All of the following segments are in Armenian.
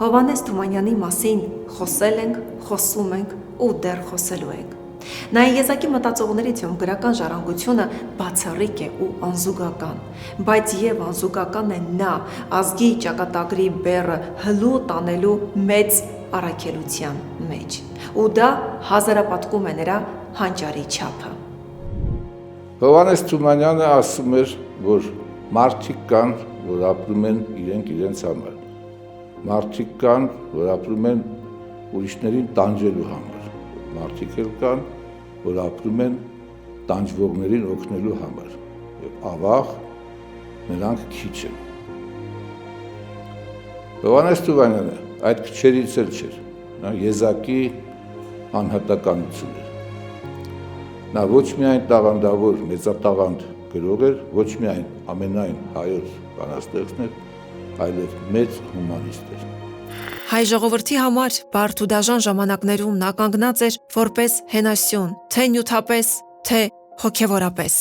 Հովհաննես Թումանյանի մասին խոսել ենք, խոսում ենք ու դեռ խոսելու ենք։ Նա եզակի մտածողներից ում գրական ժառանգությունը բացառիկ է ու անզուգական, բայց եւ անզուգական է նա ազգի ճակատագրի բեռը հլու տանելու մեծ առաքելության մեջ, ու դա հազարապատկում է նրա հանճարի չափը։ Հովհաննես Թումանյանը ասում էր, որ մարդիկ կան, որ ապրում են իրենց համար, մարդիկ կան, որ ապրում են ուրիշներին տանջելու համար, մարդիկ էլ կան, որ ապրում են տանջվողներին օգնելու համար, եւ ավաղ նրանք քիչ են։ Հովհաննես Թումանյանը այդ քչերից էլ չէր, նա եզակի անհատականություն էր։ Նա ոչ միայն տաղանդավոր մեծատաղանդ գրող էր, ոչ միայն ամենայն հայոց բանաստեղծն էր, այլև մեծ հումանիստ էր։ Հայ ժողովրդի համար բարդ ու դաժան ժամանակներում նա կանգնած էր որպես հենասյուն, թե նյութապես, թե հոգևորապես։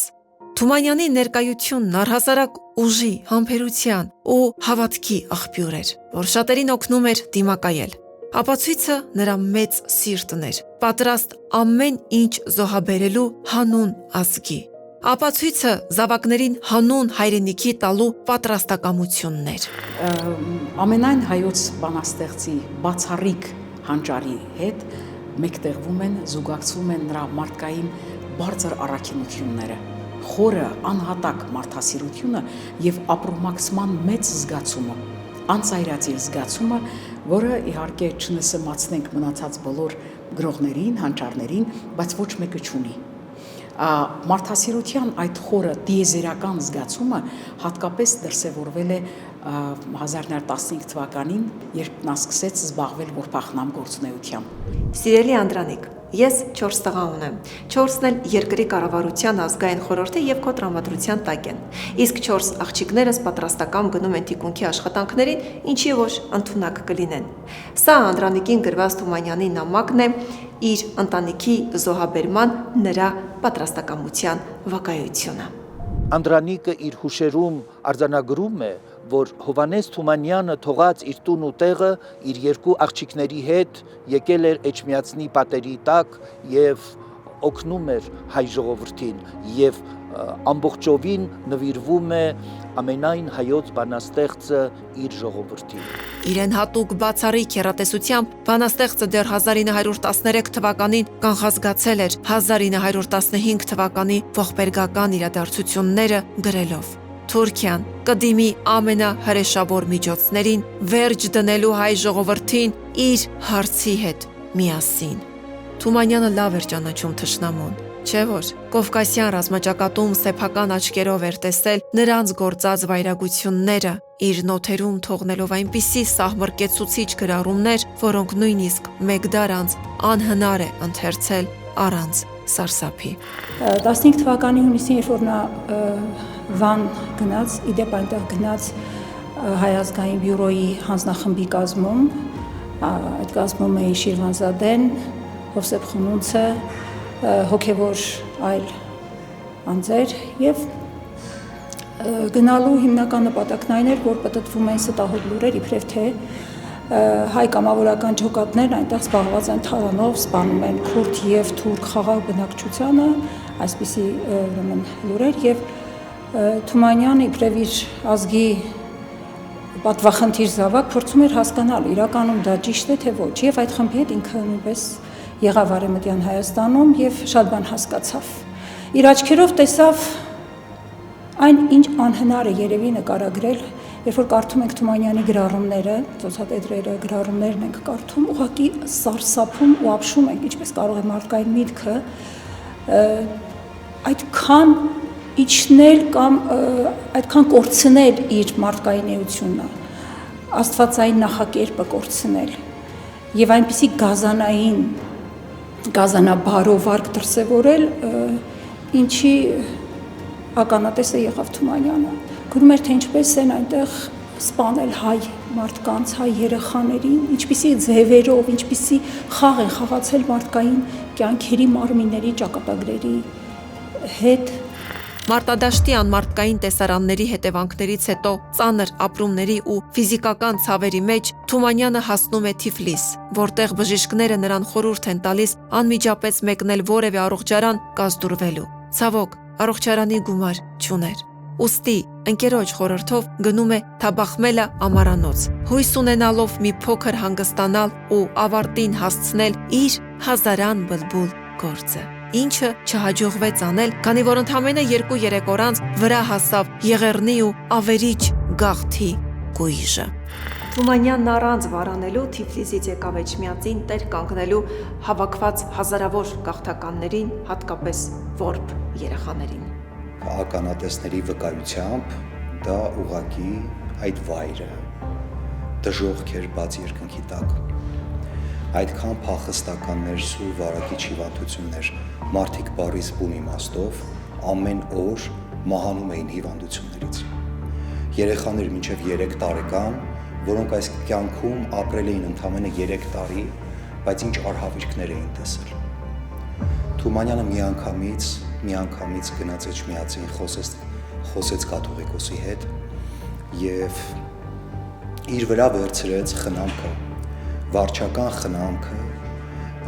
Թումանյանի ներկայությունն առհասարակ ուժի, համբերության ու հավատքի աղբյուր էր, որ շատերին օգնում էր դիմակայել։ Ապացույցը նրա մեծ սիրտն էր, պատրաստ ամեն ինչ զոհաբերելու հանուն ազգի։ Ապացույցը զավակներին հանուն հայրենիքի տալու պատրաստակամությունն էր։ Ամենայն հայոց բանաստեղծի բացառիկ հանճարի հետ մեկտեղվում են, զուգակցվում են նրա մարդկային բարձր առաքինությունները, խորը անհատակ մարդասիրությունը եւ ապրումակցման մեծ զգացումը, անծայրածիր զգացումը, որը իհարկե չնսեմացնենք մնացած բոլոր գրողներին, հանճարներին, բայց ոչ մեկը չունի։ Մարդասիրության այդ խորը դիեզերական զգացումը հատկապես դրսևորվել է 1915 թվականին, երբ նա սկսեց զբաղվել որփախնամ գործունեությամբ։ Սիրելի Անդրանիկ, ես 4 տղա ունեմ, 4-ն էլ երկրի կառավարության ազգային խորհրդի եւ քո տրամադրության տակ են։ Իսկ 4 աղջիկներս պատրաստական գնում են թիկունքի աշխատանքներին, ինչի ոչ ընդունակ կլինեն։ Սա Անդրանիկին գրված Թումանյանի նամակն է իր ընտանիքի զոհաբերման նրա պատրաստակամության վկայությունը։ Անդրանիկը իր հուշերում արձանագրում է, որ Հովհաննես Թումանյանը թողած իր տուն ու տեղը իր երկու աղջիկների հետ եկել էր Էջմիածնի պատերի տակ եւ օգնում էր հայ ժողովրդին եւ ամբողջովին նվիրվում է ամենայն հայոց բանաստեղծը իր ժողովրդին։ Իրեն հատուկ բացառիկ հեռատեսությամբ բանաստեղծը դեռ 1913 թվականին կանխազգացել էր 1915 թվականի ողբերգական իրադարձությունները գրելով. Թուրքիան կդիմի ամենահրեշավոր միջոցներին վերջ դնելու հայ ժողովրդին իր հարցի հետ միասին։ Թումանյանը լավ էր ճանաչում թշնամուն, չէ՞ որ Կովկասյան ռազմաճակատում սեփական աչքերով էր տեսել նրանց գործած վայրագությունները, իր նոթերում թողնելով այնպիսի սահմռկեցուցիչ գրառումներ, որոնք նույնիսկ մեկ դար անց անհնար է ընթերցել առանց սարսափի։ 15 թվականի հունիսին, երբ որ նա Վան գնաց, իդեպ այնտեղ գնաց Հայ ազգային բյուրոյի հանձնախմբի կազմում, այդ կազմում էին Շիրվանզադեն, Հովսեփ Խունունցը, հոգևոր այլ անձեր, եւ գնալու հիմնական նպատակն այն էր, որ պտտվում էին ստահոդ լուրեր, իբրև թե հայ կամավորական ջոկատներն այնտեղ զբաղված են թարանով, սպանում են քուրդ եւ թուրք խաղաղ բնակչությանը, այսպիսի ուրեմն լուրեր, եւ Թումանյանը իբրև իր ազգի պատվախնդիր զավակ փորձում էր հասկանալ իրականում դա ճիշտ է թե ոչ, եւ այդ խմբի հետ ինքը նույնպես եղավ Արևմտյան Հայաստանում եւ շատ բան հասկացավ։ Իր աչքերով տեսավ այն, ինչ անհնար է երևի նկարագրել, երբ որ կարդում ենք Թումանյանի գրառումները, ծոցատետրերը, գրառումներն ենք կարդում, ուղղակի սարսափում ու ապշում ենք, ինչպես կարող է մարդկային միտքը այդքան իջնել կամ այդքան կորցնել իր մարդկային էությունը, աստվածային նախակերպը կորցնել եւ այնպիսի գազանաբարով վարկ դրսևորել, ինչի ականատեսը եղավ Թումանյանը։ Գրում էր, թե ինչպես են այնտեղ սպանել հայ մարդկանց, հայ երեխաներին, ինչպիսի ձևերով, ինչպիսի խաղ են խաղացել մարդկային կյանքերի, մարմինների, ճակատագրերի հետ։ Մարտադաշտի անմարտկային տեսարանների հետևանքներից հետո ծանր ապրումների ու ֆիզիկական ցավերի մեջ Թումանյանը հասնում է Թիֆլիս, որտեղ բժիշկները նրան խորհուրդ են տալիս անմիջապես մեկնել որևէ առողջարան կազդուրվելու։ Ցավոք, առողջարանի գումար չուներ։ Ուստի ընկերոջ խորհրդով գնում է Թաբախմելա ամարանոց, հույս ունենալով մի փոքր հանգստանալ ու ավարտին հասցնել իր հազարան բլբուլ գործը, ինչը չհաջողվեց անել, քանի որ ընդամենը 2-3 օր անց վրա հասավ Եղեռնի ու ավերիչ գաղթի գույժը։ Թումանյանն առանց վարանելու Թիֆլիսից եկավ Էջմիածին տեր կանգնելու հավաքված հազարավոր գաղթականներին, հատկապես որբ երեխաներին։ Ականատեսների վկայությամբ դա ուղղակի այդ վայրը դժոխք էր բաց երկնքի տակ։ Այդքան փախստականներ, սուր վարակիչ հիվանդություններ, մարդիկ բառից բուն իմաստով ամեն օր մահանում էին հիվանդություններից։ Երեխաներ մինչև 3 տարեկան, որոնք այս կյանքում ապրել էին ընդամենը 3 տարի, բայց ինչ արհավիրքներ էին տեսել։ Թումանյանը միանգամից գնաց Էջմիածին, խոսեց կաթողիկոսի հետ եւ իր վրա վերցրեց խնամքը, վարչական խնամքը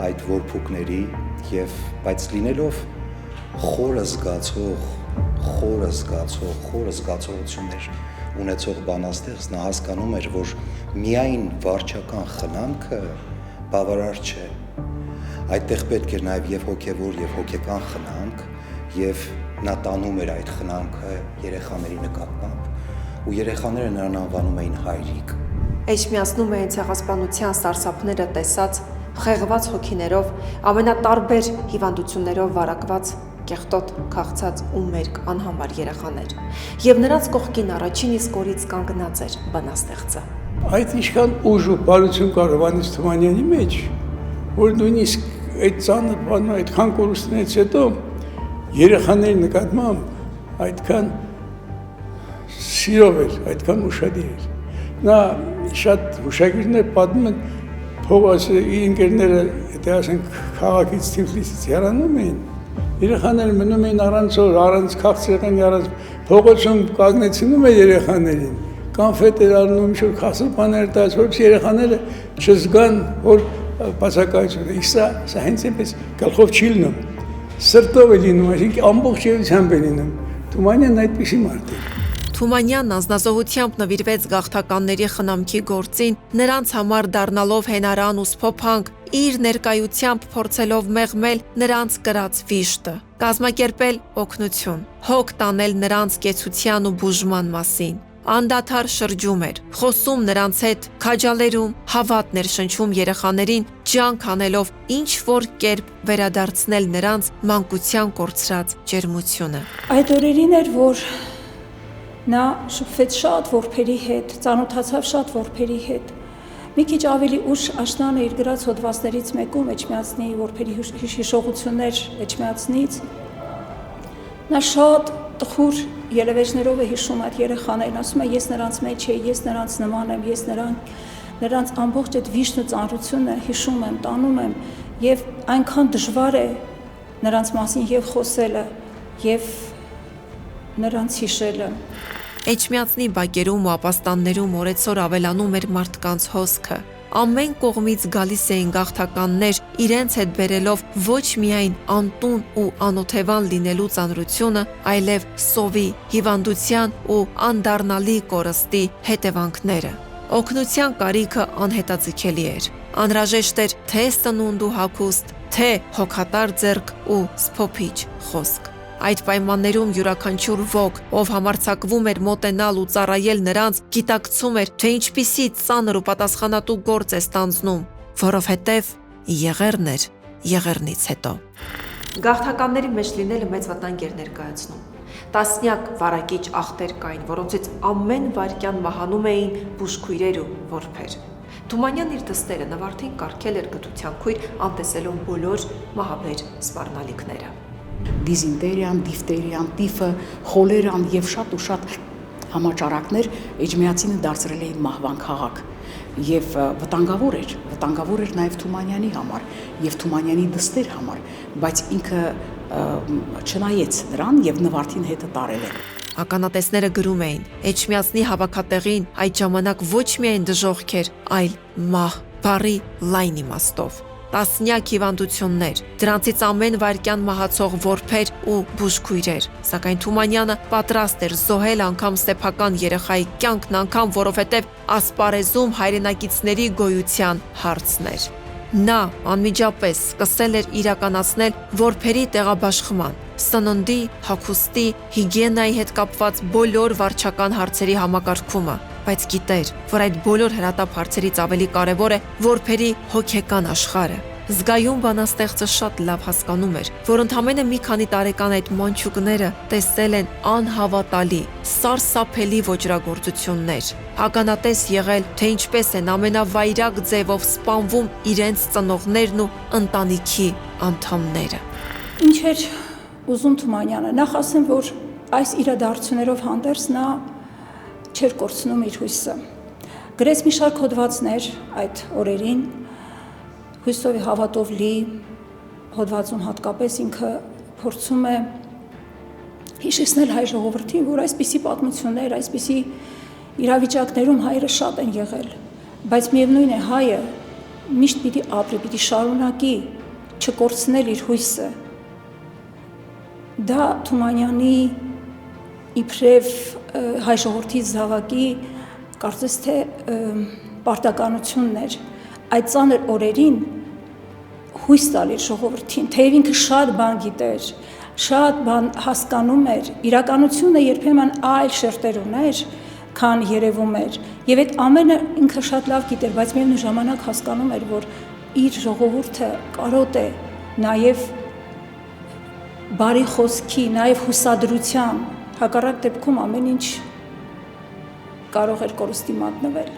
այդ որփուկների եւ բայց լինելով խորը զգացողություններ ունեցող բանաստեղծ, նա հասկանում էր, որ միայն վարչական խնամքը բավարար չէ։ Այդտեղ պետք էր նաև եւ հոգեվոր եւ հոգեկան խնամք, եւ նա տանում էր այդ խնամքը երեխաների նկատմամբ ու երեխաները նրան անվանում էին հայրիկ։ Էջմիածնում էին ցեղասպանության սարսափները տեսած, խեղված հոգիներով, ամենատարբեր հիվանդություններով վարակված, կեղտոտ քաղցած ու մերկ անհամար երեխաներ, եւ նրանց կողքին առաջին իսկ օրից կանգնած էր բանաստեղծը։ Այդ ինչքան ուժ ու բարություն կար Հովհաննես Թումանյանի մեջ, որ նույնիսկ այդ ծանր բանը այդքան կորուստներից հետո երեխաների նկատմամբ այդքան սիրով էր, այդքան ուշադիր էր։ Նա շատ հուշագիրներ պատմում են, փողոց իր ընկերները, եթե ասենք քաղաքից Թիֆլիսից հեռանում էին, երեխաները մնում էին առանց օր, առանց քաղցրեղենի, առանց փողոցում կանգնեցնում է երեխաներին, կանֆետ էր առնում, ինչ-որ խասր բաներ տալիս, որպեսզի երեխաները չզգան, որ բացակայություն է։ Սա հենց այնպես գլխով չի լինում, սրտով է լինում, այսինքն ամբողջությամբ է լինում։ Թումանյանն այդպիսի մարդ էր։ Թումանյանն անձնազոհությամբ նվիրվեց գաղթականների խնամքի գործին, նրանց համար դառնալով հենարան ու սփոփանք, իր ներկայությամբ փորձելով մեղմել նրանց կրած վիշտը, կազմակերպել օգնություն, հոգ տանել նրանց կեցության ու բուժման մասին։ Անդադար շրջում էր, խոսում նրանց հետ, քաջալերում, հավատ ներշնչում երեխաներին, ջանք անելով ինչ որ կերպ վերադարձնել նրանց մանկության կորցրած ջերմությունը։ Այդ օրերին էր, որ նա շփվեց շատ որբերի հետ, ծանոթացավ շատ որբերի հետ։ Մի քիչ ավելի ուշ աշնանը իր գրած հոդվածներից մեկում Էջմիածնի որբերի հիշողություններ Էջմիածնից, նա շատ տխուր ելևէջներով է հիշում այդ երեխաներին, ասում է ես նրանց մեջ էի, ես նրանց նման եմ, ես նրանց ամբողջ այդ վիշտն ու ծանրությունը հիշում եմ, տանում եմ եւ այնքան դժվար է նրանց մասին եւ խոսելը եւ նրանց հիշելը։ Էջմիածնի բակերում ու ապաստաններում օրեցօր ավելանում էր մարդկանց հոսքը։ Ամեն կողմից գալիս էին գաղթականներ, իրենց հետ բերելով ոչ միայն անտուն ու անօթևան լինելու ծանրությունը, այլև սովի, հիվանդության ու անդառնալի կորստի հետևանքները։ Օգնության կարիքը անհետաձգելի էր։ Անհրաժեշտ էր թե սնունդ ու հագուստ, թե հոգատար ձեռք ու սփոփիչ խոսք։ Այդ պայմաններում յուրաքանչյուր ոք, ով համարձակվում էր մոտենալ ու ծառայել նրանց, գիտակցում էր, թե ինչպիսի ծանր ու պատասխանատու գործ է ստանձնում, որովհետև Եղեռն էր Եղեռնից հետո։ Գաղթականների մեջ լինելը մեծ վտանգ էր ներկայացնում։ Տասնյակ վարակիչ ախտեր կային, որոնցից ամեն վայրկյան մահանում էին բուժքույրեր ու որբեր։ Թումանյանն իր դստերը նավարդին կարգել էր գթության քույր, անտեսելով բոլոր մահաբեր սպառնալիքները։ Դիզինտերիան, դիֆտերիան, տիֆը, խոլերան եւ շատ ու շատ համաճարակներ Էջմիածինը դարձրել էին մահվան քաղաք եւ վտանգավոր էր նաեւ Թումանյանի համար եւ Թումանյանի դստեր համար, բայց ինքը չնայեց նրան եւ նվարդին հետը տարել է։ Ականատեսները գրում էին. Էջմիածնի հավաքատեղին այդ ժամանակ ոչ միայն դժոխք էր, այլ մահ, բառի լայն իմաստով։ Տասնյակ հիվանդություններ, դրանցից ամեն վայրկյան մահացող որբեր ու բուժքույրեր, սակայն Թումանյանը պատրաստ էր զոհել անգամ սեփական երեխայի կյանքն անգամ, որովհետև ասպարեզում հայրենակիցների գոյության հարցն էր։ Նա անմիջապես սկսել էր իրականացնել որբերի տեղաբաշխման, սննդի, հագուստի, հիգիենայի հետ կապված բոլոր վարչական հարցերի համակարգումը, բայց գիտեր, որ այդ բոլոր հրատապ հարցերից ավելի կարևոր է որբերի հոգեկան աշխարհը։ Զգայուն բանաստեղծը շատ լավ հասկանում էր, որ ընդամենը մի քանի տարեկան այդ մանչուկները տեսել են անհավատալի, սարսափելի ոճրագործություններ, ականատես եղել, թե ինչպես են ամենավայրագ ձևով սպանվում իրենց ծնողներն ու ընտանիքի անդամները։ Ինչ էր ուզում Թումանյանը, նախ ասեմ, որ այս իրադարձություններով հանդերձ նա չէր կորցնում իր հույսը։ Գրեց մի շարք հոդվածներ այդ օրերին, հույսով հավատով լի հոդվածում հատկապես ինքը փորձում է հիշեցնել հայ ժողովրդին, որ այսպիսի պատմություններ, այսպիսի իրավիճակներում հայերը շատ են եղել, բայց միևնույն է հայը միշտ պիտի ապրի, պիտի շարունակի չկորցնել իր հույսը։ Դա Թումանյանի իբրև հայ ժողովրդի զավակի կարծես թե պարտականությունն էր այդ ծանր օրերին հույս տալ իր ժողովրդին, թեև ինքը շատ բան գիտեր, շատ բան հասկանում էր, իրականությունը երբեմն այլ շերտեր ուներ, քան երևում էր, եւ այդ ամենը ինքը շատ լավ գիտեր, բայց միևնույն ժամանակ հասկանում էր, որ իր ժողովուրդը կարոտ է նաեւ բարի խոսքի, նաեւ հուսադրության, հակառակ դեպքում ամեն ինչ կարող էր կորստի մատնվել։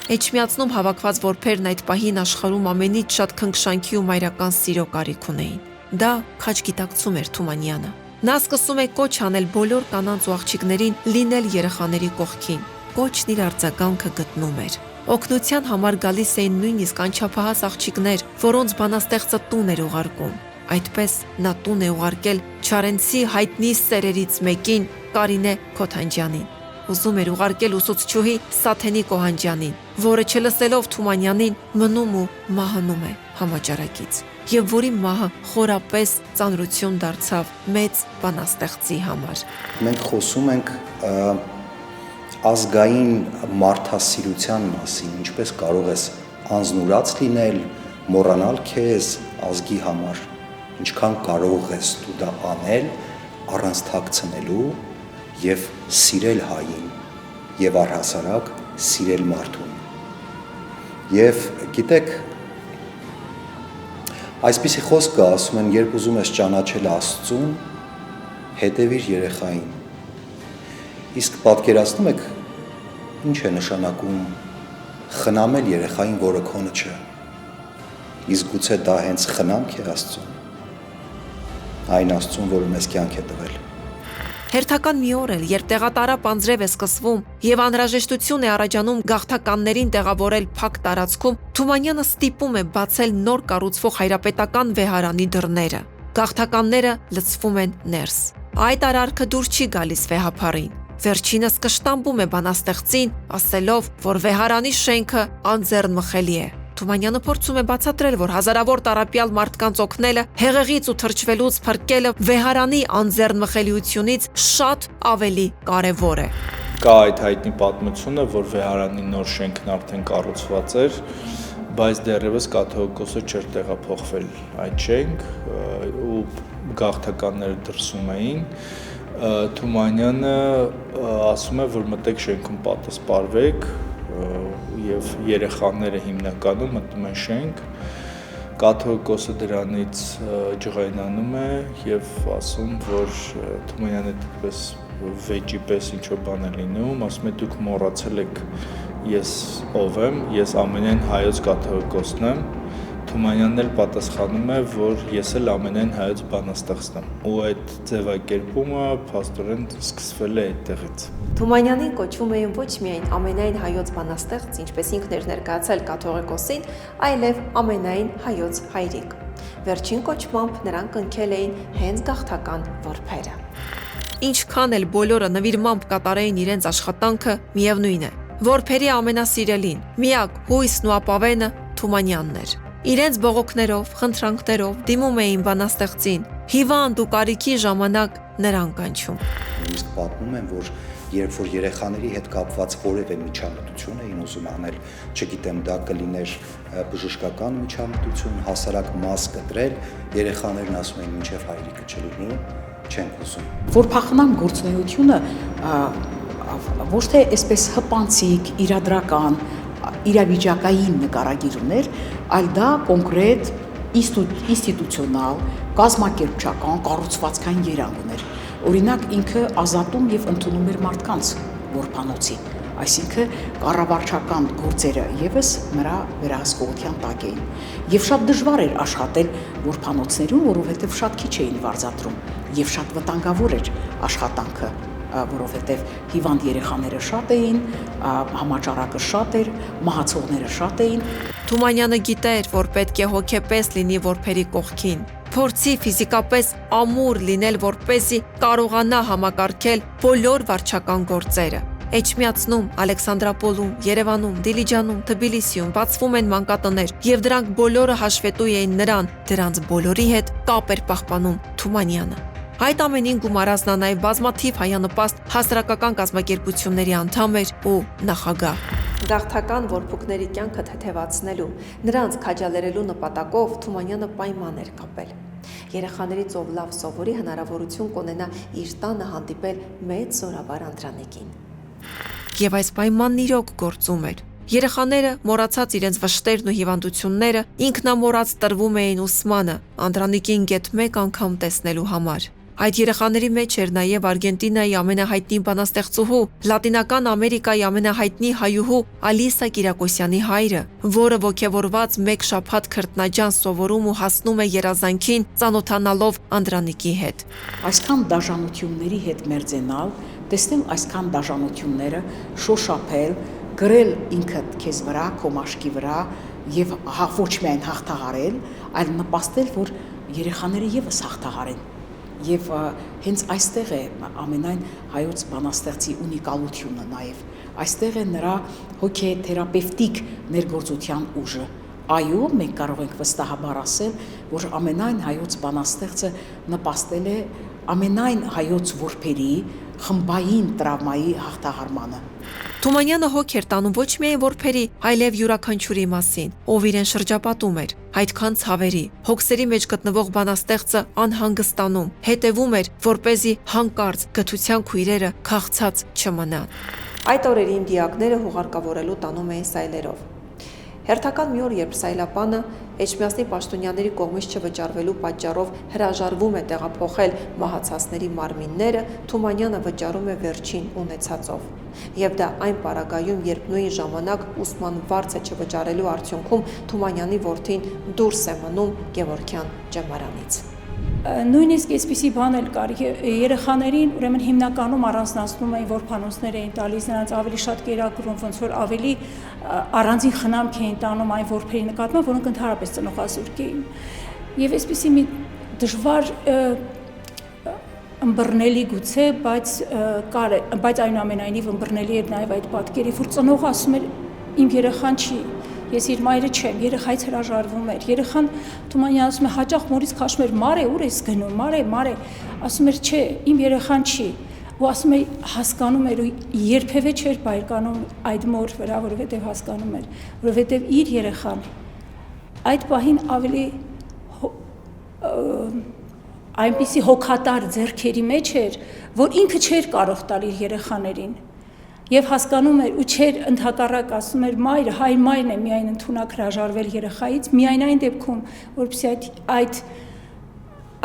Էջմիածնում հավաքված որբերն այդ պահին աշխարհում ամենից շատ քնքշանքի ու մայրական սիրո կարիք ունեին։ Դա քաջ գիտակցում էր Թումանյանը։ Նա սկսում է կոչ անել բոլոր կանանց ու աղջիկներին լինել երեխաների կողքին։ Կոչն իր արձագանքը գտնում էր։ Օգնության համար գալիս էին նույնիսկ անչափահաս աղջիկներ, որոնց բանաստեղծը տուն էր ուղարկում։ Այդպես նա տուն է ուղարկել Չարենցի հայտնի սերերից մեկին, Կարինե Քոթանջյանին։ Ուզում էր ուղարկել ուսուցչուհի Սաթենի Կոհանջյանին, որը չլսելով Թումանյանին մնում ու մահանում է համաճարակից, եւ որի մահը խորապես ծանրություն դարձավ մեծ բանաստեղծի համար։ Մենք խոսում ենք ազգային մարդասիրության մասին, ինչպես կարող ես անznուրած լինել, մոռանալ քեզ ազգի համար, ինչքան կարող ես դու դա անել առանց թաքցնելու եւ սիրել հային եւ առհասարակ սիրել մարդուն։ Եվ գիտեք, այսպիսի խոսք կա, ասում են, երբ ուզում ես ճանաչել Աստծուն, հետևիր երեխային։ Իսկ պատկերացնում եք, ինչ է նշանակում խնամել երեխային, որը քոնը չէ։ Իսկ գուցե դա հենց խնամք է Աստծուն, այն Աստծուն, որը մեզ կյանք է տվել։ Հերթական մի օր էլ, երբ տեղատարապ անձրև է սկսվում եւ անհրաժեշտություն է առաջանում գաղթականներին տեղավորել փակ տարածքում, Թումանյանը ստիպում է բացել նոր կառուցվող հայրապետական վեհարանի դռները։ Գաղթականները լցվում են ներս։ Այդ արարքը դուր չի գալիս վեհափառին։ Վերջինս կշտամբում է բանաստեղծին, ասելով, որ վեհարանի շենքը անձեռնմխելի է։ Թումանյանը փորձում է բացատրել, որ հազարավոր տառապյալ մարդկանց օգնելը, հեղեղից ու թրջվելուց փրկելը վեհարանի անձեռնմխելիությունից շատ ավելի կարևոր է։ Կա այդ հայտնի պատմությունը, որ վեհարանի նոր շենքն արդեն կառուցված էր, բայց դեռևս կաթողիկոսը չէր տեղափոխվել այդ շենք ու գաղթականները դրսում էին։ Թումանյանը ասում է, որ մտեք շենքում պատասպարվեք եւ երեխաները հիմնականում մտնում են շենք, կաթողիկոսը դրանից ջղայնանում է եւ ասում, որ Թումանյանը դեպս վեճի պես ինչ-որ բան է լինում, ասում է դուք մոռացել եք ես ով եմ, ես ամենայն հայոց կաթողիկոսն եմ։ Թումանյանն էլ պատասխանում է, որ ես էլ ամենայն հայոց բանաստեղծն եմ։ Ու այդ ձևակերպումը փաստորեն սկսվել է այդտեղից։ Թումանյանին կոչվում էին ոչ միայն ամենայն հայոց բանաստեղծ, ինչպես ինքն էր ներկայացել կաթողիկոսին, այլև ամենայն հայոց հայրիկ։ Վերջին կոչմամբ նրանք ընկել էին հենց գաղթական որբերը։ Ինչքան էլ բոլորը նվիրմամբ կատարեին իրենց աշխատանքը, միևնույն է, որբերի ամենասիրելին, միակ հույսն ու ապավենը Թումանյանն էր։ Իրենց բողոքներով, խնդրանքներով դիմում էին բանաստեղծին, հիվանդ ու կարիքի ժամանակ նրան կանչում։ Իսկ պատմում են, որ երբ որ երեխաների հետ կապված որևէ միջամտություն էին ուզում անել, չգիտեմ, դա կլիներ բժշկական միջամտություն, հասարակ մաս կտրել, երեխաներն ասում էին, մինչև հայրիկը չլինի, չենք ուզում։ Որ փախնամ գործունեությունը ոչ թե այսպես հպանցիկ, իրադրական, իրավիճակային նկարագիր ուներ, այլ դա կոնկրետ ինստիտուցիոնալ, կազմակերպչական, կառուցվածքային երանգ ուներ։ Օրինակ ինքը ազատում եւ ընդունում էր մարդկանց որբանոցի, այսինքն կառավարչական գործերը եւս նրա վերահսկողության տակ էին։ Եվ շատ դժվար էր աշխատել որբանոցներում, որովհետեւ շատ քիչ էին վարձատրում եւ շատ վտանգավոր էր աշխատանքը, որովհետև հիվանդ երեխաները շատ էին, համաճարակը շատ էր, մահացողները շատ էին։ Թումանյանը գիտեր, որ պետք է հոգեպես լինի որբերի կողքին, փորձի ֆիզիկապես ամուր լինել, որպեսզի կարողանա համակարգել բոլոր վարչական գործերը։ Էջմիածնում, Ալեքսանդրապոլում, Երևանում, Դիլիջանում, Թբիլիսիում բացվում են մանկատներ, եւ դրանք բոլորը հաշվետու էին նրան, դրանց բոլորի հետ կապ էր պահպանում Թումանյանը։ Այդ ամենին գումարած նա նաև բազմաթիվ հայանպաստ հասարակական կազմակերպությունների անդամ էր ու նախագահ։ Գաղթական որբուկների կյանքը թեթևացնելու, նրանց քաջալերելու նպատակով Թումանյանը պայման էր կապել։ Երեխաներից ով լավ սովորի հնարավորություն կունենա իր տանը հանդիպել մեծ զորավար Անդրանիկին։ Եվ այս պայմանն իրոք գործում էր։ Երեխաները, մոռացած իրենց վշտերն ու հիվանդությունները, ինքնամոռաց տրվում էին ուսմանը, Անդրանիկին գեթ մեկ անգամ տեսնելու համար։ Այդ երեխաների մեջ էր նաև Արգենտինայի ամենահայտնի բանաստեղծուհու, Լատինական Ամերիկայի ամենահայտնի հայուհու Ալիսա Կիրակոսյանի հայրը, որը ոգևորված մեկ շաբաթ քրտնաջան սովորում ու հասնում է երազանքին, ծանոթանալով Անդրանիկի հետ։ Այսքան դաժանությունների հետ մերձենալ, տեսնել այսքան դաժանությունները, շոշափել, գրել ինքդ քեզ վրա, քո մաշկի վրա եւ ոչ միայն հաղթահարել, այլ նպաստել, որ երեխաները եւս հաղթահարեն։ Եվ հենց այստեղ է ամենայն հայոց բանաստեղծի ունիկալությունը նաև։ Այստեղ է նրա հոգեթերապևտիկ ներգործության ուժը։ Այո, մենք կարող ենք վստահաբար ասել, որ ամենայն հայոց բանաստեղծը նպաստել է ամենայն հայոց որբերի խմբային տրավմայի հաղթահարմանը։ Թումանյանը հոգ էր տանում ոչ միայն որբերի, այլև յուրաքանչյուրի մասին, ով իրեն շրջապատում էր, այդքան ցավերի, հոգսերի մեջ գտնվող բանաստեղծը անհանգստանում, հետևում էր, որպեսզի հանկարծ գթության քույրերը քաղցած չմնան։ Այդ օրերի իմ դիակները հուղարկավորելու տանում էին սայլերով։ Հերթական մի օր, երբ սայլապանը Էջմիածնի պաշտոնյաների կողմից չվճարվելու պատճառով հրաժարվում է տեղափոխել մահացածների մարմինները, Թումանյանը վճարում է վերջին ունեցածով։ Եվ դա այն պարագայում, երբ նույն ժամանակ ուսման վարձը չվճարելու արդյունքում Թումանյանի որդին դուրս է մնում Գևորգյան ճեմարանից։ Նույնիսկ այսպիսի բան էլ կար, երեխաներին ուրեմն հիմնականում առանձնացնում էին, որբանոցներ էին տալիս, նրանց ավելի շատ կերակրում, ոնց որ ավելի առանձին խնամք էին տանում այն որբերի նկատմամբ, որոնք ընդհանրապես ծնողազուրկ էին։ Եվ այսպիսի մի դժվար ըմբռնելի գուցե, բայց այնուամենայնիվ ըմբռնելի էր նաև այդ պատկերը, որ ծնողը ասում էր իմ երեխան չի, ես իր մայրը չեմ, երեխայից հրաժարվում էր, երեխան Թումանյանը ասում է հաճախ մորից քաշում էր, մարե, ուր ես գնում, մարե, ասում էր չէ, իմ երեխան չի, ու ասում է հասկանում էր ու երբևէ չէր բայկանում այդ մոր վրա, որովհետև հասկանում էր, որովհետև իր երեխան այդ պահին ավելի այնպիսի հոգատար ձեռքերի մեջ էր, որ ինքը չէր կարող տալ իր երեխաներին։ Եվ հասկանում էր ու չէր ընդհակառակ ասում էր մայրը, հայր մայրն է միայն ընդունակ հրաժարվել երեխայից, միայն այն դեպքում, որպեսզի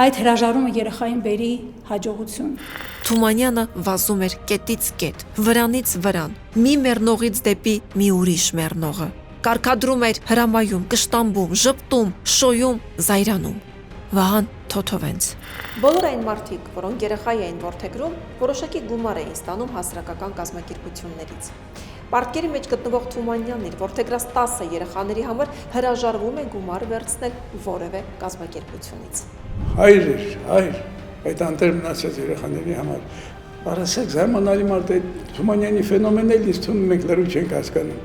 այդ հրաժարումը երեխային բերի հաջողություն։ Թումանյանը վազում էր կետից կետ, վրանից վրան, մի մեռնողից դեպի մի ուրիշ մեռնողը։ Կարկադրում էր հրամայում, կշտամբում, ժպտում, շոյում, զայրանում։ Վահան Թոթովենց։ Բոլոր այն մարդիկ, որոնք երեխա էին որդեգրում, որոշակի գումար էին ստանում հասարակական կազմակերպություններից։ Պարտքերի մեջ գտնվող Թումանյանն իր որդեգրած 10 երեխաների համար հրաժարվում է գումար վերցնել որևէ կազմակերպությունից։ Հայր, այդ անտեր մնացած երեխաների համար։ Արասեք զարմանալի մարդ է Թումանյանի ֆենոմենն էլ ինձ թվում մենք լրիվ չենք հասկանում։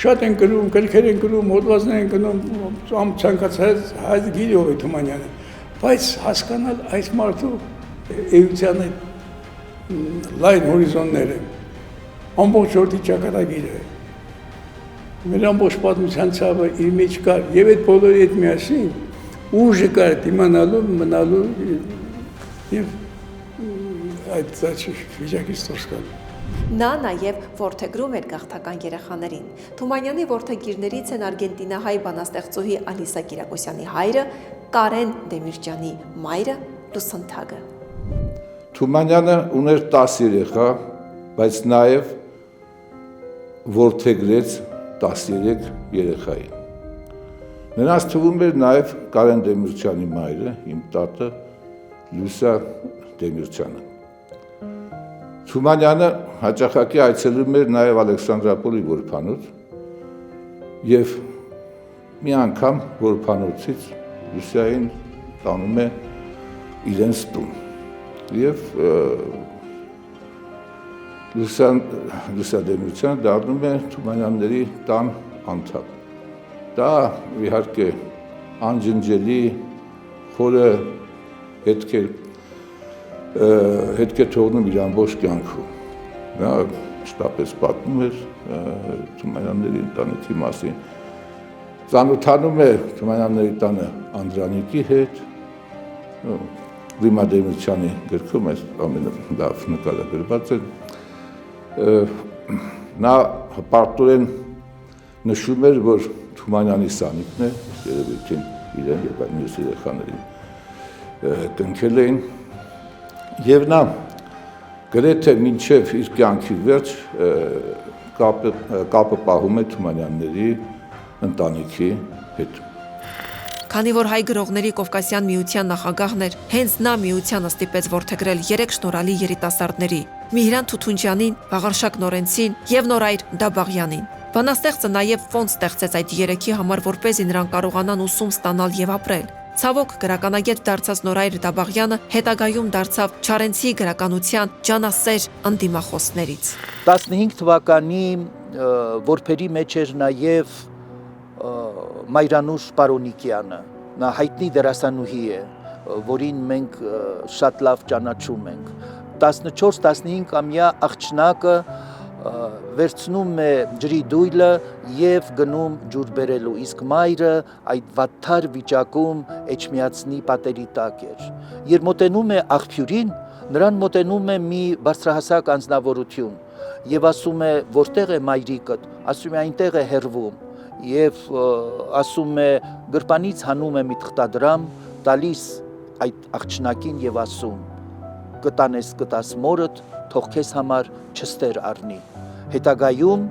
Շատ են գրում, գրքեր են գրում, հոդվածներ են գնում, ցանկացած հայ գիրով է Թումանյանը, բայց հասկանալ այս մարդու էության այդ լայն հորիզոնները, ամբողջ օրդի ճակատագիրը, մեր ամբողջ պատմության ցավը իր մեջ կար, եւ այդ բոլորի հետ միասին ուժը կար դիմանալու, մնալու եւ այդ վիճակից դուրս գալու։ Նա նաև որդեգրում էր գաղթական երեխաներին։ Թումանյանի որդեգիրներից են արգենտինահայ բանաստեղծուհի Ալիսա Կիրակոսյանի հայրը, Կարեն Դեմիրճյանի մայրը, Լուսնթագը։ Թումանյանը ուներ 10 երեխա, բայց նաև որդեգրեց 13 երեխային։ Նրանց թվում էր նաև Կարեն Դեմիրճյանի մայրը, իմ տատը, Լուսա Դեմիրճյանը։ Թումանյանը հաճախակի այցելում էր նաև Ալեքսանդրապոլի որբանոց եւ մի անգամ որբանոցից Լուսիային տանում է իրենց տուն եւ Լուսա Դեմիրճյանը դառնում է Թումանյանների տան անդամ։ Դա իհարկե անջնջելի խորը հետք է թողնում իր ամբողջ կյանքում։ Նա շտապես պատմում էր Թումանյանների ընտանիքի մասին, ծանոթանում է Թումանյանների տանը Անդրանիկի հետ, Ռիմա Դեմիրճյանի գրքում է ամենալավ նկարագրված է, նա հպարտորեն նշում էր, որ Թումանյանի սանիկն է, երևույթին իրեն եւ այլ մյուս երեխաներին կնքել էին, եւ նա գրեթե մինչև իր կյանքի վերջ կապը պահում է Թումանյանների ընտանիքի հետ։ Քանի որ հայ գրողների Կովկասյան միության նախագահն էր, հենց նա միությանը ստիպեց որդեգրել 3 շնորհալի երիտասարդների՝ Միհրան Թութունջյանին, Վաղարշակ Նորենցին եւ Նորայր Դաբաղյանին։ Բանաստեղծը նաև ֆոնդ ստեղծեց այդ 3-ի համար, որպեսզի նրանք կարողանան ուսում ստանալ եւ ապրել։ Ցավոք գրականագետ դարձած Նորայր Դաբաղյանը հետագայում դարձավ Չարենցի գրականության ջանասեր ընդդիմախոսներից։ 15 թվականի որբերի մեջ էր նաև Մայրանուշ Պարոնիկյանը, նա հայտնի դերասանուհի է, որին մենք շատ լավ ճանաչում ենք։ 14-15-ամյա աղջնակը վերցնում է ջրի դույլը եւ գնում ջուր բերելու, իսկ մայրը այդ վատթար վիճակում էջմիածնի պատերի տակ էր։ Երբ մոտենում է աղբյուրին, նրան մոտենում է մի բարձրահասակ անձնավորություն եւ ասում է, որտեղ է մայրիկդ, ասում է այնտեղ է հեռվում եւ ասում է գրպանից հանում է մի թղթադրամ, տալիս այդ աղջնակին եւ ասում կտաս մորդ, թող քեզ համար չստեր առնի։ Հետագայում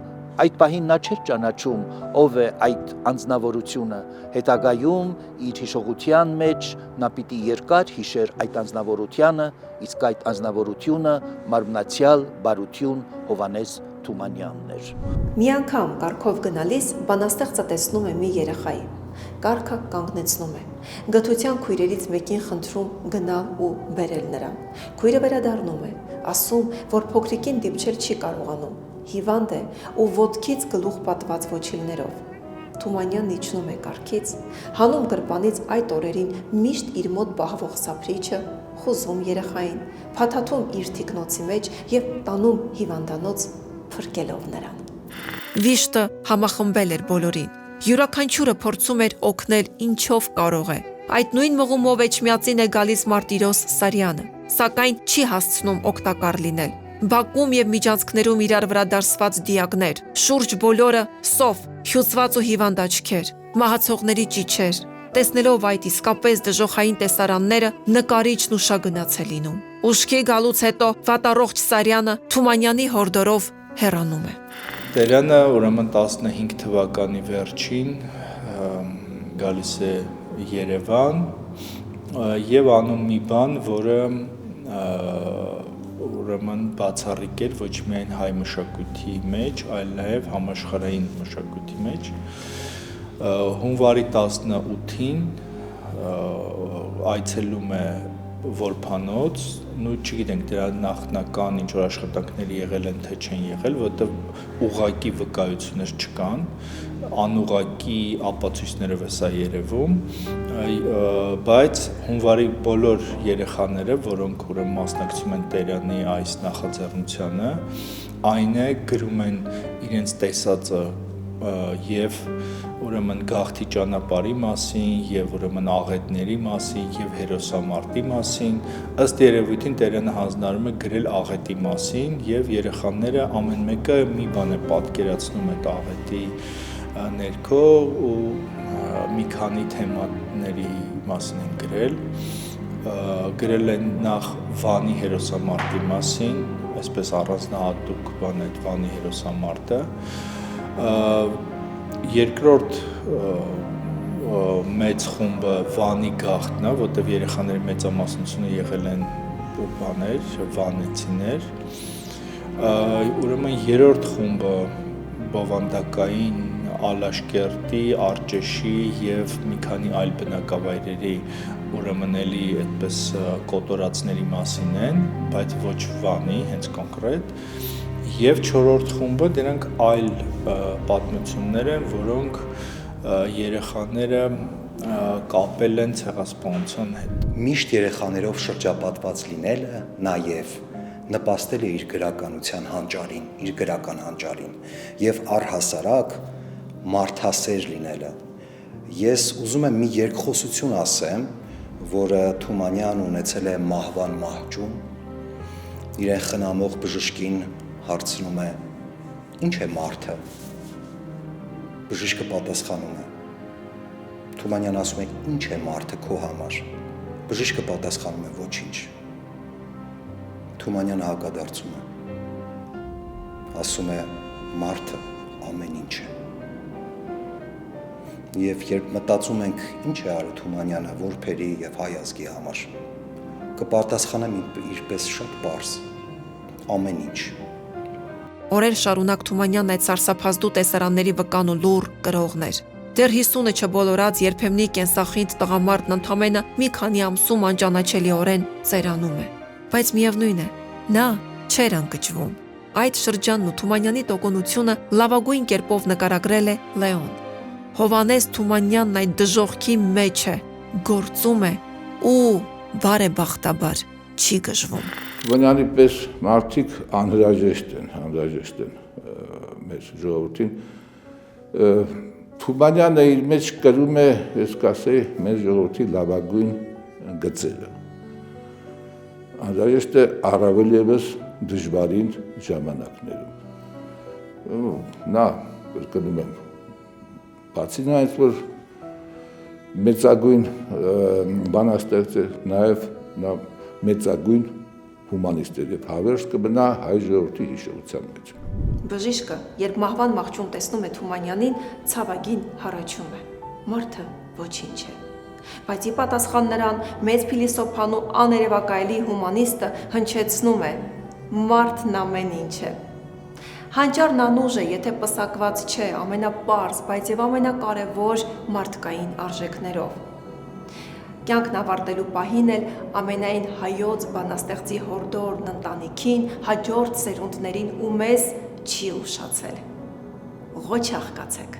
այդ պահին նա չէր ճանաչում ով է այդ անձնավորությունը, հետագայում իր հիշողության մեջ նա պիտի երկար հիշեր այդ անձնավորությանը, իսկ այդ անձնավորությունը մարմնացյալ բարություն Հովհաննես Թումանյանն էր։ Մի անգամ կառքով գնալիս բանաստեղծը տեսնում է մի երեխայի, կառքը կանգնեցնում է, գթության քույրերից մեկին խնդրում գնալ ու բերել նրան։ Քույրը վերադառնում է, ասում, որ փոքրիկին դիպչել չի կարողանում, հիվանդ է ու ոտքից գլուխ պատված ոչիլներով։ Թումանյանն իջնում է կառքից, հանում գրպանից այդ օրերին միշտ իր մոտ բահվող սափրիչը, խուզում երեխային, փաթաթում իր թիկնոցի մեջ եւ տանում հիվանդանոց, փրկելով նրան։ Վիշտը համախմբել էր բոլորին։ Յուրաքանչյուրը փորձում էր օգնել ինչով կարող է։ Այդ նույն մղումով Էջմիածին է գալիս Մարտիրոս Սարյանը, սակայն չի հասցնում օգտակար լինել։ Բակում եւ միջանցքներում իրար վրա դարսված դիակներ, շուրջ բոլորը սով, հյուծված ու հիվանդ աչքեր, մահացողների ճիչեր։ Տեսնելով այդ իսկապես դժոխային տեսարանները, նկարիչն ուշագնաց է լինում։ Ուշքի գալուց հետո վատառողջ Սարյանը Թումանյանի հորդորով հեռանում է։ Տերյանը ուրեմն 15 թվականի վերջին գալիս է Երևան եւ անում մի բան, որը ուրեմն բացառիկել ոչ միայն հայ մշակույթի մեջ, այլ նաև համաշխարհային մշակույթի մեջ։ Հունվարի 18-ին այցելում է Որփանոց, չգիտենք դրա նախնական ինչ որ աշխատանքներ եղել են թե չեն եղել, որովհետև ուղղակի վկայություններ չկան, անուղղակի ապացույցներով է սա երևում, բայց հունվարի բոլոր երեխաները, որոնք ուրեմն մասնակցում են Տերյանի այս նախաձեռնությանը, այն է գրում են իրենց տեսածը եւ ուրեմն գաղթի ճանապարհի մասին եւ ուրեմն աղետների մասին եւ հերոսամարտի մասին ըստ երևույթին Տերյանը հանձնարարում է գրել աղետի մասին եւ երեխաները ամեն մեկը մի բան է պատկերացնում այդ աղետի ներքո ու մի քանի թեմաների մասին են գրել են նախ Վանի հերոսամարտի մասին, այսպես առանձնահատուկ բան է Վանի հերոսամարտը երկրորդ մեծ խումբը Վանի գաղթն է, որտեղ երեխաների մեծամասնությունը եղել են վանեցիներ, ուրեմն երրորդ խումբը բովանդակային Ալաշկերտի, Արջեշի եւ մի քանի այլ բնակավայրերի ուրեմն էլի այդպես կոտորածների մասին են, բայց ոչ Վանի, հենց կոնկրետ Եվ չորրորդ խումբը դրանք այլ պատմություններ են, որոնք երեխաները կապել են ցեղասպանության հետ։ Միշտ երեխաներով շրջապատված լինելը նաև նպաստել է իր գրականության հանճարին, իր գրական հանճարին եւ առհասարակ մարդասեր լինելը։ Ես ուզում եմ մի երկխոսություն ասեմ, որը Թումանյան ունեցել է մահվան մահճում, իրեն խնամող բժշկին հարցնում է. ինչ է մարդը։ Բժիշկը պատասխանում է. Թումանյան ասում է. ինչ է մարդը քո համար։ Բժիշկը պատասխանում է. ոչինչ։ Թումանյանը հակադարձում է։ Ասում է. մարդը ամեն ինչ է։ Եվ երբ մտածում ենք ինչ է արել Թումանյանը որբերի եւ հայ ազգի համար, կպատասխանեմ ինչպես շատ պարզ. ամեն ինչ։ Օրեր շարունակ Թումանյանն այդ սարսափազդու տեսարանների վկան ու լուռ կրողներ։ Դեռ 50-ը չբոլորած երբեմնի կենսախինդ տղամարդն ընդամենը մի քանի ամսում անճանաչելիորեն ծերանում է։ Բայց միևնույն է, նա չէր ընկճվում։ Այդ շրջանն ու Թումանյանի տոկունությունը լավագույն կերպով նկարագրել է Լեոն։ Հովհաննես Թումանյանն այդ դժոխքի մեջ է, գործում է ու բարեբախտաբար չի գժվում։ Թումանյանի պես մարդիկ անհրաժեշտ են մեր ժողովրդին։ Թումանյանը իր մեջ կրում է, ես կասեի, մեր ժողովրդի լավագույն գծերը։ Անհրաժեշտ է առավել ևս դժվարին ժամանակներում։ Նա կրկնում եմ, բացի նրանից, որ մեծագույն բանաստեղծ է, նաև նա մեծագույն հումանիստ էր եւ հավերժ կմնա հայ ժողովրդի հիշողության մեջ։ Բժիշկը, երբ մահվան մահճում տեսնում է Թումանյանին, ցավագին հառաչում է. մարդը ոչինչ է։ Բայց ի պատասխան նրան մեծ փիլիսոփան ու աներևակայելի հումանիստը հնչեցնում է. մարդն ամեն ինչ է։ Հանճարն անուժ է, եթե պսակված չէ ամենապարզ, բայց եւ ամենակարևոր մարդկային արժեքներով։ Կյանքն ավարտելու պահին էլ ամենայն հայոց բանաստեղծի հորդորն ընտանիքին, հաջորդ սերունդներին ու մեզ չի ուշացել։ Ղոչ աղկացեք։